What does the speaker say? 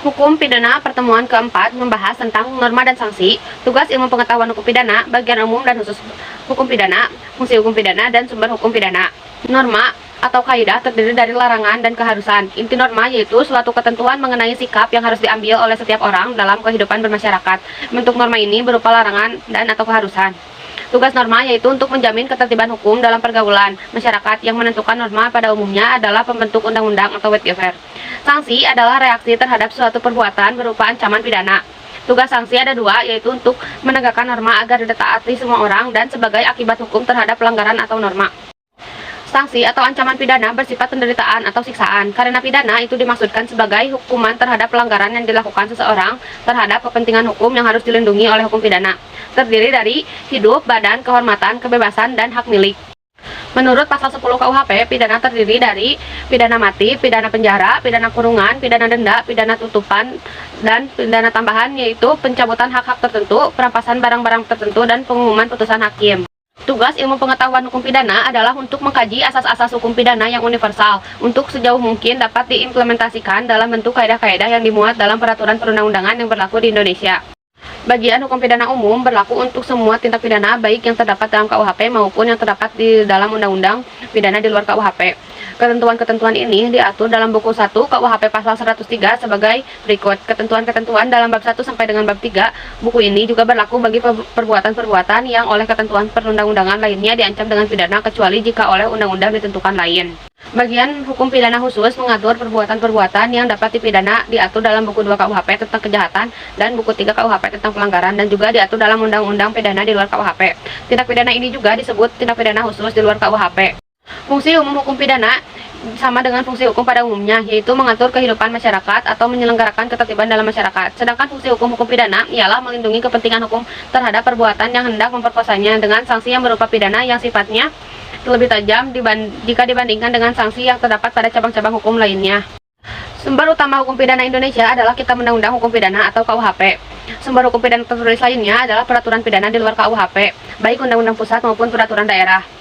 Hukum pidana pertemuan keempat membahas tentang norma dan sanksi, tugas ilmu pengetahuan hukum pidana, bagian umum dan khusus hukum pidana, fungsi hukum pidana, dan sumber hukum pidana. Norma atau kaidah terdiri dari larangan dan keharusan. Inti norma yaitu suatu ketentuan mengenai sikap yang harus diambil oleh setiap orang dalam kehidupan bermasyarakat. Bentuk norma ini berupa larangan dan atau keharusan. Tugas norma yaitu untuk menjamin ketertiban hukum dalam pergaulan masyarakat. Yang menentukan norma pada umumnya adalah pembentuk undang-undang atau wetgever. Sanksi adalah reaksi terhadap suatu perbuatan berupa ancaman pidana. Tugas sanksi ada dua, yaitu untuk menegakkan norma agar ditaati semua orang dan sebagai akibat hukum terhadap pelanggaran atau norma. Sanksi atau ancaman pidana bersifat penderitaan atau siksaan. Karena pidana itu dimaksudkan sebagai hukuman terhadap pelanggaran yang dilakukan seseorang terhadap kepentingan hukum yang harus dilindungi oleh hukum pidana. Terdiri dari hidup, badan, kehormatan, kebebasan, dan hak milik. Menurut pasal 10 KUHP, pidana terdiri dari pidana mati, pidana penjara, pidana kurungan, pidana denda, pidana tutupan, dan pidana tambahan yaitu pencabutan hak-hak tertentu, perampasan barang-barang tertentu, dan pengumuman putusan hakim. Tugas ilmu pengetahuan hukum pidana adalah untuk mengkaji asas-asas hukum pidana yang universal, untuk sejauh mungkin dapat diimplementasikan dalam bentuk kaidah-kaidah yang dimuat dalam peraturan perundang-undangan yang berlaku di Indonesia. Bagian hukum pidana umum berlaku untuk semua tindak pidana baik yang terdapat dalam KUHP maupun yang terdapat di dalam undang-undang pidana di luar KUHP. Ketentuan-ketentuan ini diatur dalam buku 1 KUHP pasal 103 sebagai berikut. Ketentuan-ketentuan dalam bab 1 sampai dengan bab 3 buku ini juga berlaku bagi perbuatan-perbuatan yang oleh ketentuan perundang-undangan lainnya diancam dengan pidana kecuali jika oleh undang-undang ditentukan lain. Bagian hukum pidana khusus mengatur perbuatan-perbuatan yang dapat dipidana diatur dalam buku 2 KUHP tentang kejahatan dan buku 3 KUHP tentang pelanggaran dan juga diatur dalam undang-undang pidana di luar KUHP. Tindak pidana ini juga disebut tindak pidana khusus di luar KUHP. Fungsi umum hukum pidana sama dengan fungsi hukum pada umumnya, yaitu mengatur kehidupan masyarakat atau menyelenggarakan ketertiban dalam masyarakat. Sedangkan fungsi hukum pidana ialah melindungi kepentingan hukum terhadap perbuatan yang hendak memperkosanya dengan sanksi yang berupa pidana yang sifatnya lebih tajam jika dibandingkan dengan sanksi yang terdapat pada cabang-cabang hukum lainnya. Sumber utama hukum pidana Indonesia adalah Kitab Undang-Undang Hukum Pidana atau KUHP. Sumber hukum pidana tertulis lainnya adalah peraturan pidana di luar KUHP, baik undang-undang pusat maupun peraturan daerah.